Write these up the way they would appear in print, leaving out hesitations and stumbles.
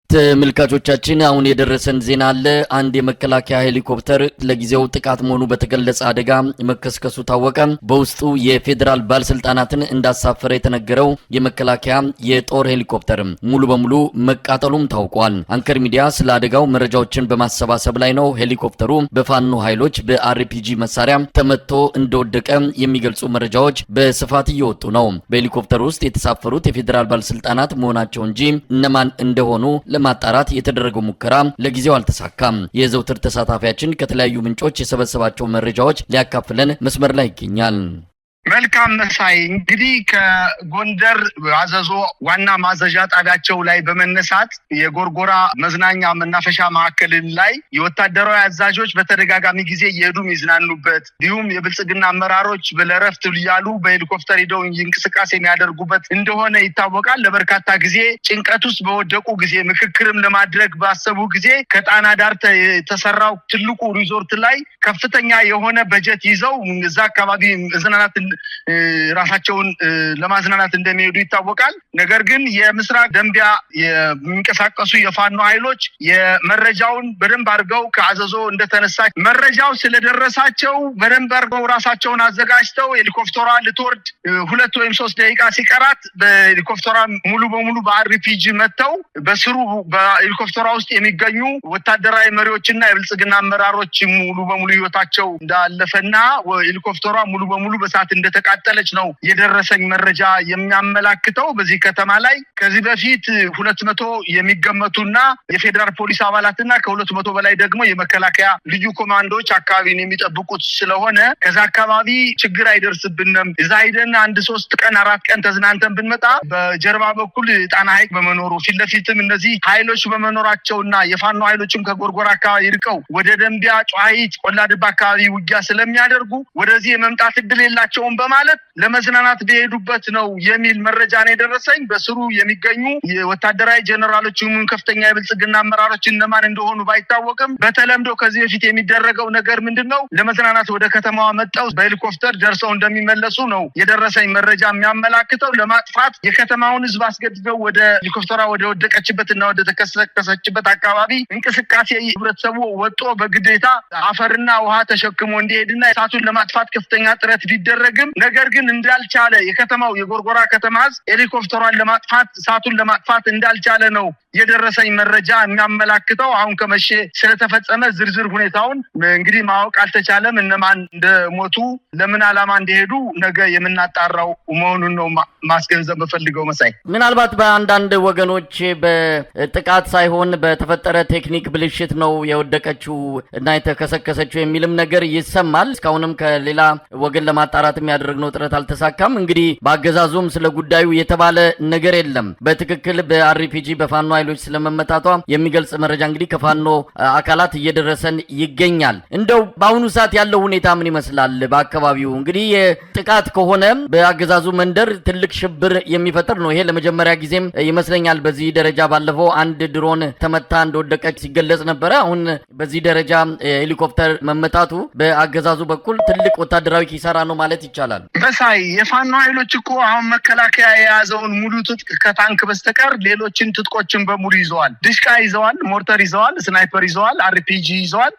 ተመልካቾቻችን አሁን የደረሰን ዜና አለ። አንድ የመከላከያ ሄሊኮፕተር ለጊዜው ጥቃት መሆኑ በተገለጸ አደጋ መከስከሱ ታወቀ። በውስጡ የፌደራል ባለስልጣናትን እንዳሳፈረ የተነገረው የመከላከያ የጦር ሄሊኮፕተር ሙሉ በሙሉ መቃጠሉም ታውቋል። አንከር ሚዲያ ስለ አደጋው መረጃዎችን በማሰባሰብ ላይ ነው። ሄሊኮፕተሩ በፋኖ ኃይሎች በአርፒጂ መሳሪያ ተመቶ እንደወደቀ የሚገልጹ መረጃዎች በስፋት እየወጡ ነው። በሄሊኮፕተሩ ውስጥ የተሳፈሩት የፌደራል ባለስልጣናት መሆናቸው እንጂ እነማን እንደሆኑ ለማጣራት የተደረገው ሙከራ ለጊዜው አልተሳካም። የዘውትር ተሳታፊያችን ከተለያዩ ምንጮች የሰበሰባቸው መረጃዎች ሊያካፍለን መስመር ላይ ይገኛል። መልካም መሳይ እንግዲህ ከጎንደር አዘዞ ዋና ማዘዣ ጣቢያቸው ላይ በመነሳት የጎርጎራ መዝናኛ መናፈሻ ማዕከል ላይ የወታደራዊ አዛዦች በተደጋጋሚ ጊዜ እየሄዱ የሚዝናኑበት እንዲሁም የብልጽግና አመራሮች ለረፍት ያሉ በሄሊኮፕተር ሄደው እንቅስቃሴ የሚያደርጉበት እንደሆነ ይታወቃል። ለበርካታ ጊዜ ጭንቀት ውስጥ በወደቁ ጊዜ ምክክርም ለማድረግ ባሰቡ ጊዜ ከጣና ዳር የተሰራው ትልቁ ሪዞርት ላይ ከፍተኛ የሆነ በጀት ይዘው እዛ አካባቢ መዝናናት ራሳቸውን ለማዝናናት እንደሚሄዱ ይታወቃል። ነገር ግን የምስራቅ ደንቢያ የሚንቀሳቀሱ የፋኖ ኃይሎች የመረጃውን በደንብ አድርገው ከአዘዞ እንደተነሳ መረጃው ስለደረሳቸው በደንብ አድርገው ራሳቸውን አዘጋጅተው ሄሊኮፕተሯ ልትወርድ 2 ወይም 3 ደቂቃ ሲቀራት በሄሊኮፕተሯ ሙሉ በሙሉ በአርፒጂ መተው በስሩ በሄሊኮፕተሯ ውስጥ የሚገኙ ወታደራዊ መሪዎችና የብልጽግና አመራሮች ሙሉ በሙሉ ህይወታቸው እንዳለፈና ሄሊኮፕተሯ ሙሉ በሙሉ በሳት እንደተቃጠለች ነው የደረሰኝ መረጃ የሚያመላክተው። በዚህ ከተማ ላይ ከዚህ በፊት 200 የሚገመቱና የፌደራል ፖሊስ አባላትና ከ200 በላይ ደግሞ የመከላከያ ልዩ ኮማንዶዎች አካባቢን የሚጠብቁት ስለሆነ ከዛ አካባቢ ችግር አይደርስብንም። እዛ ሄደን 1-3 ቀን 4 ቀን ተዝናንተን ብንመጣ በጀርባ በኩል ጣና ሐይቅ በመኖሩ ፊትለፊትም እነዚህ ኃይሎች በመኖራቸውና የፋኖ ኃይሎችም ከጎርጎራ አካባቢ ይርቀው ወደ ደንቢያ ጨዋሂት ቆላድባ አካባቢ ውጊያ ስለሚያደርጉ ወደዚህ የመምጣት እድል የላቸውም በማለት ለመዝናናት በሄዱበት ነው የሚል መረጃ ነው የደረሰኝ። በስሩ የሚገኙ የወታደራዊ ጀነራሎችም ከፍተኛ የብልጽግና አመራሮች እነማን እንደሆኑ ባይታወቅም በተለምዶ ከዚህ በፊት የሚደረገው ነገር ምንድነው ለመዝናናት ወደ ከተማዋ መጣው በሄሊኮፕተር ደርሰው እንደሚመለሱ ነው የደረሰኝ መረጃ የሚያመላክተው። ለማጥፋት የከተማውን ህዝብ አስገድደው ወደ ሄሊኮፕተሯ ወደ ወደቀችበትና ወደ ተከሰከሰችበት አካባቢ እንቅስቃሴ ህብረተሰቡ ወጦ በግዴታ አፈርና ውሃ ተሸክሞ እንዲሄድና እሳቱን ለማጥፋት ከፍተኛ ጥረት ቢደረግም ነገር ግን እንዳልቻለ የከተማው የጎርጎራ ከተማ ሄሊኮፕተሯን ለማጥፋት እሳቱን ለማጥፋት እንዳልቻለ ነው የደረሰኝ መረጃ የሚያመላክተው። አሁን ከመሸ ስለተፈጸመ ዝርዝር ሁኔታውን እንግዲህ ማወቅ አልተቻለም። እነማን እንደሞቱ ለምን ዓላማ እንደሄዱ ነገ የምናጣራው መሆኑን ነው ማስገንዘብ በፈልገው መሳይ። ምናልባት በአንዳንድ ወገኖች በጥቃት ሳይሆን በተፈጠረ ቴክኒክ ብልሽት ነው የወደቀችው እና የተከሰከሰችው የሚልም ነገር ይሰማል። እስካሁንም ከሌላ ወገን ለማጣራት የሚያደርግነው ጥረት አልተሳካም። እንግዲህ በአገዛዙም ስለ ጉዳዩ የተባለ ነገር የለም። በትክክል በአርፒጂ በፋኖ ኃይሎች ስለመመታቷ የሚገልጽ መረጃ እንግዲህ ከፋኖ አካላት እየደረሰን ይገኛል። እንደው በአሁኑ ሰዓት ያለው ሁኔታ ምን ይመስላል? በአካባቢው እንግዲህ የጥቃት ከሆነ በአገዛዙ መንደር ትልቅ ሽብር የሚፈጥር ነው። ይሄ ለመጀመሪያ ጊዜም ይመስለኛል በዚህ ደረጃ። ባለፈው አንድ ድሮን ተመታ እንደወደቀች ሲገለጽ ነበረ። አሁን በዚህ ደረጃ ሄሊኮፕተር መመታቱ በአገዛዙ በኩል ትልቅ ወታደራዊ ኪሳራ ነው ማለት ይቻላል። በሳይ የፋኖ ኃይሎች እኮ አሁን መከላከያ የያዘውን ሙሉ ትጥቅ ከታንክ በስተቀር ሌሎችን ትጥቆችን በሙሉ ይዘዋል። ድሽቃ ይዘዋል፣ ሞርተር ይዘዋል፣ ስናይፐር ይዘዋል፣ አርፒጂ ይዘዋል።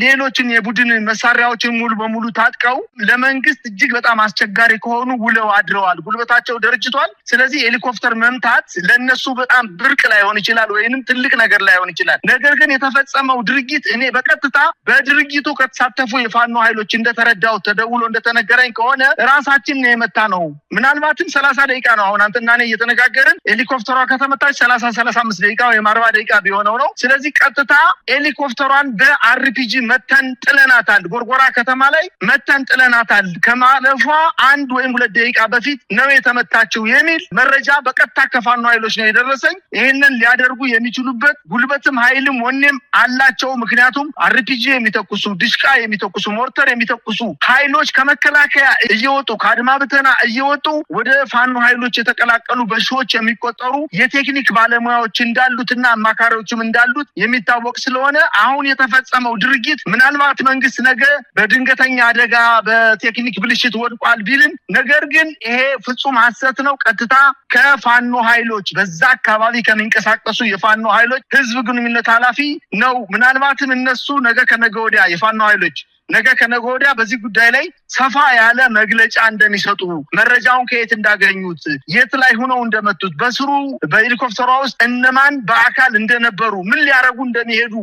ሌሎችን የቡድን መሳሪያዎችን ሙሉ በሙሉ ታጥቀው ለመንግስት እጅግ በጣም አስቸጋሪ ከሆኑ ውለው አድረዋል። ጉልበታቸው ደርጅቷል። ስለዚህ ሄሊኮፕተር መምታት ለነሱ በጣም ብርቅ ላይሆን ይችላል ወይንም ትልቅ ነገር ላይሆን ይችላል። ነገር ግን የተፈጸመው ድርጊት እኔ በቀጥታ በድርጊቱ ከተሳተፉ የፋኖ ኃይሎች እንደተረዳው ተደውሎ እንደተነገረኝ ከሆነ ራሳችን የመታ ነው። ምናልባትም 30 ደቂቃ ነው አሁን አንተና እኔ እየተነጋገርን ሄሊኮፕተሯ ከተመታች 30-35 ደቂቃ ወይም 40 ደቂቃ ቢሆነው ነው። ስለዚህ ቀጥታ ሄሊኮፕተሯን በአርፒጂ መተን ጥለናታል። ጎርጎራ ከተማ ላይ መተን ጥለናታል። ከማለፏ 1 ወይም 2 ደቂቃ በፊት ነው የተመታችው የሚል መረጃ በቀጥታ ከፋኖ ኃይሎች ነው የደረሰኝ። ይህንን ሊያደርጉ የሚችሉበት ጉልበትም ኃይልም ወኔም አላቸው። ምክንያቱም አርፒጂ የሚተኩሱ ድሽቃ የሚተኩሱ ሞርተር የሚተኩሱ ኃይሎች ከመከላከያ እየወጡ ከአድማ ብተና እየወጡ ወደ ፋኖ ኃይሎች የተቀላቀሉ በሺዎች የሚቆጠሩ የቴክኒክ ባለሙያዎች እንዳሉትና አማካሪዎችም እንዳሉት የሚታወቅ ስለሆነ አሁን የተፈጸመው ድርጊት ምናልባት መንግስት ነገ በድንገተኛ አደጋ በቴክኒክ ብልሽት ወድቋል ቢልም ነገር ግን ይሄ ፍጹም ሐሰት ነው። ቀጥታ ከፋኖ ኃይሎች በዛ አካባቢ ከሚንቀሳቀሱ የፋኖ ኃይሎች ህዝብ ግንኙነት ኃላፊ ነው። ምናልባትም እነሱ ነገ ከነገ ወዲያ የፋኖ ኃይሎች ነገ ከነገ ወዲያ በዚህ ጉዳይ ላይ ሰፋ ያለ መግለጫ እንደሚሰጡ መረጃውን ከየት እንዳገኙት የት ላይ ሆነው እንደመጡት በስሩ በሄሊኮፕተሯ ውስጥ እነማን በአካል እንደነበሩ ምን ሊያረጉ እንደሚሄዱ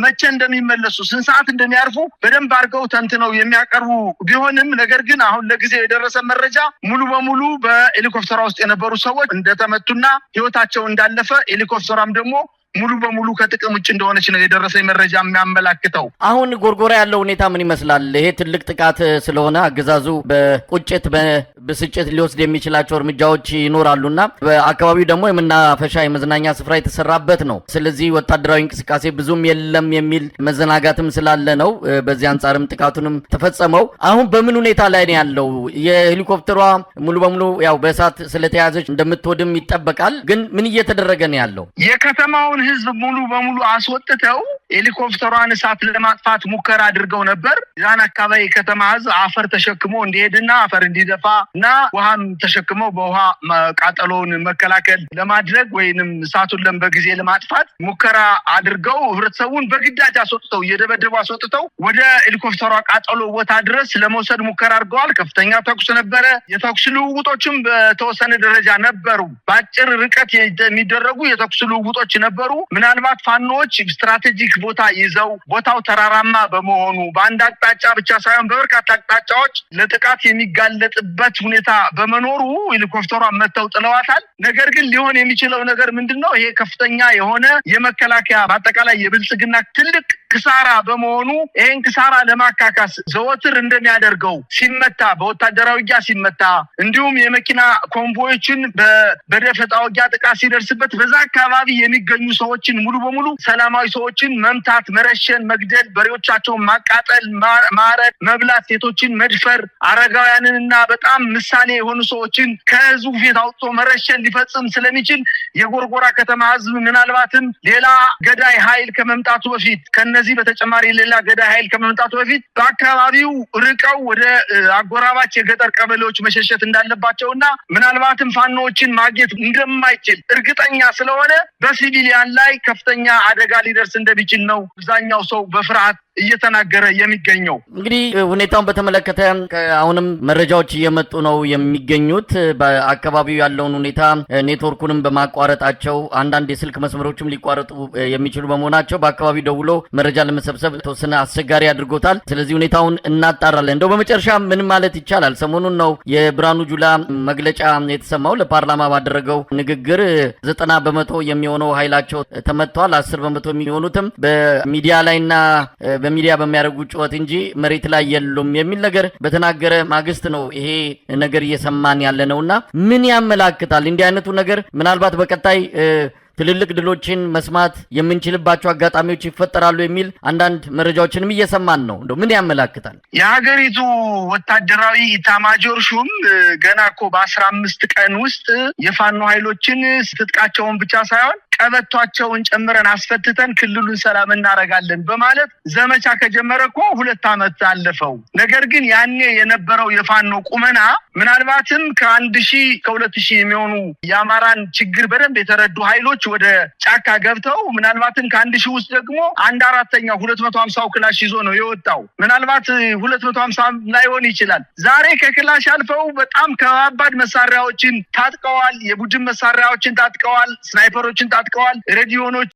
መቼ እንደሚመለሱ ስንት ሰዓት እንደሚያርፉ በደንብ አድርገው ተንትነው የሚያቀርቡ ቢሆንም ነገር ግን አሁን ለጊዜው የደረሰ መረጃ ሙሉ በሙሉ በሄሊኮፕተሯ ውስጥ የነበሩ ሰዎች እንደተመቱና ህይወታቸው እንዳለፈ ሄሊኮፕተሯም ደግሞ ሙሉ በሙሉ ከጥቅም ውጭ እንደሆነች ነው የደረሰኝ መረጃ የሚያመላክተው። አሁን ጎርጎራ ያለው ሁኔታ ምን ይመስላል? ይሄ ትልቅ ጥቃት ስለሆነ አገዛዙ በቁጭት በብስጭት ሊወስድ የሚችላቸው እርምጃዎች ይኖራሉና በአካባቢው ደግሞ የመናፈሻ የመዝናኛ ስፍራ የተሰራበት ነው። ስለዚህ ወታደራዊ እንቅስቃሴ ብዙም የለም የሚል መዘናጋትም ስላለ ነው በዚህ አንጻርም ጥቃቱንም ተፈጸመው። አሁን በምን ሁኔታ ላይ ነው ያለው? የሄሊኮፕተሯ ሙሉ በሙሉ ያው በእሳት ስለተያዘች እንደምትወድም ይጠበቃል። ግን ምን እየተደረገ ነው ያለው? የከተማውን ህዝብ ሙሉ በሙሉ አስወጥተው ሄሊኮፕተሯን እሳት ለማጥፋት ሙከራ አድርገው ነበር። ያን አካባቢ ከተማ ህዝብ አፈር ተሸክሞ እንዲሄድና አፈር እንዲደፋ እና ውሃም ተሸክመው በውሃ ቃጠሎውን መከላከል ለማድረግ ወይንም እሳቱን በጊዜ ለማጥፋት ሙከራ አድርገው ህብረተሰቡን በግዳጅ አስወጥተው እየደበደቡ አስወጥተው ወደ ሄሊኮፕተሯ ቃጠሎ ቦታ ድረስ ለመውሰድ ሙከራ አድርገዋል። ከፍተኛ ተኩስ ነበረ። የተኩስ ልውውጦችም በተወሰነ ደረጃ ነበሩ። በአጭር ርቀት የሚደረጉ የተኩስ ልውውጦች ነበሩ። ምናልባት ፋኖች ስትራቴጂክ ቦታ ይዘው ቦታው ተራራማ በመሆኑ በአንድ አቅጣጫ ብቻ ሳይሆን በበርካታ አቅጣጫዎች ለጥቃት የሚጋለጥበት ሁኔታ በመኖሩ ሄሊኮፕተሯን መተው ጥለዋታል። ነገር ግን ሊሆን የሚችለው ነገር ምንድነው? ይሄ ከፍተኛ የሆነ የመከላከያ በአጠቃላይ የብልጽግና ትልቅ ክሳራ በመሆኑ ይሄን ክሳራ ለማካካስ ዘወትር እንደሚያደርገው ሲመታ በወታደራዊ ውጊያ ሲመታ እንዲሁም የመኪና ኮንቮዮችን በደፈጣ ውጊያ ጥቃት ሲደርስበት በዛ አካባቢ የሚገኙ ሰዎችን ሙሉ በሙሉ ሰላማዊ ሰዎችን መምታት፣ መረሸን፣ መግደል፣ በሬዎቻቸውን ማቃጠል፣ ማረድ፣ መብላት፣ ሴቶችን መድፈር፣ አረጋውያንንና በጣም ምሳሌ የሆኑ ሰዎችን ከህዝቡ ፊት አውጥቶ መረሸን ሊፈጽም ስለሚችል የጎርጎራ ከተማ ህዝብ ምናልባትም ሌላ ገዳይ ኃይል ከመምጣቱ በፊት ከነዚህ በተጨማሪ ሌላ ገዳይ ኃይል ከመምጣቱ በፊት በአካባቢው ርቀው ወደ አጎራባች የገጠር ቀበሌዎች መሸሸት እንዳለባቸውና ምናልባትም ፋኖዎችን ማግኘት እንደማይችል እርግጠኛ ስለሆነ በሲቪሊያን ላይ ከፍተኛ አደጋ ሊደርስ እንደሚችል ነው አብዛኛው ሰው በፍርሃት እየተናገረ የሚገኘው። እንግዲህ ሁኔታውን በተመለከተ አሁንም መረጃዎች እየመጡ ነው የሚገኙት። በአካባቢው ያለውን ሁኔታ ኔትወርኩንም በማቋረጣቸው አንዳንድ የስልክ መስመሮችም ሊቋረጡ የሚችሉ በመሆናቸው በአካባቢው ደውሎ መረጃ ለመሰብሰብ ተወሰነ አስቸጋሪ አድርጎታል። ስለዚህ ሁኔታውን እናጣራለን። እንደው በመጨረሻ ምን ማለት ይቻላል? ሰሞኑን ነው የብርሃኑ ጁላ መግለጫ የተሰማው። ለፓርላማ ባደረገው ንግግር 90 በመቶ የሚሆነው ኃይላቸው ተመቷል፣ 10 በመቶ የሚሆኑትም በሚዲያ ላይና በሚዲያ በሚያደርጉ ጩኸት እንጂ መሬት ላይ የሉም የሚል ነገር በተናገረ ማግስት ነው ይሄ ነገር እየሰማን ያለ ነውና ምን ያመላክታል? እንዲህ አይነቱ ነገር ምናልባት በቀጣይ ትልልቅ ድሎችን መስማት የምንችልባቸው አጋጣሚዎች ይፈጠራሉ የሚል አንዳንድ መረጃዎችንም እየሰማን ነው። እንደው ምን ያመላክታል? የሀገሪቱ ወታደራዊ ኢታማጆር ሹም ገና እኮ በ15 ቀን ውስጥ የፋኖ ኃይሎችን ትጥቃቸውን ብቻ ሳይሆን ቀበቷቸውን ጨምረን አስፈትተን ክልሉን ሰላም እናረጋለን በማለት ዘመቻ ከጀመረ እኮ 2 ዓመት አለፈው። ነገር ግን ያኔ የነበረው የፋኖ ቁመና ምናልባትም ከ1000 ከ2000 የሚሆኑ የአማራን ችግር በደንብ የተረዱ ኃይሎች ወደ ጫካ ገብተው ምናልባትም ከ1000 ውስጥ ደግሞ 1/4 250 ክላሽ ይዞ ነው የወጣው። ምናልባት 250 ላይሆን ይችላል። ዛሬ ከክላሽ አልፈው በጣም ከባባድ መሳሪያዎችን ታጥቀዋል። የቡድን መሳሪያዎችን ታጥቀዋል። ስናይፐሮችን ታጥቀዋል። ሬዲዮኖች